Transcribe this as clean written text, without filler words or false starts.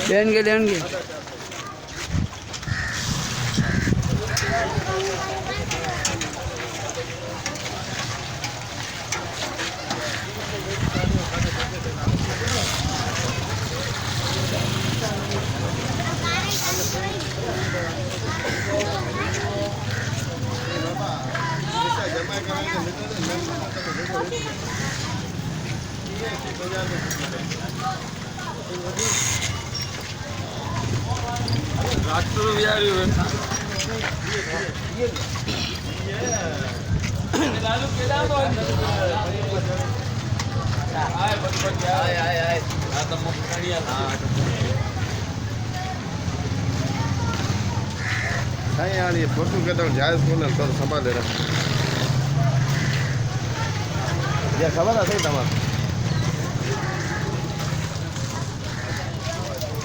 लेंगे लेंगे राष्ट्र बिहारी फोटो कहता हूँ जायज फोन तो संभाल ले रहा खबर है सही तमाम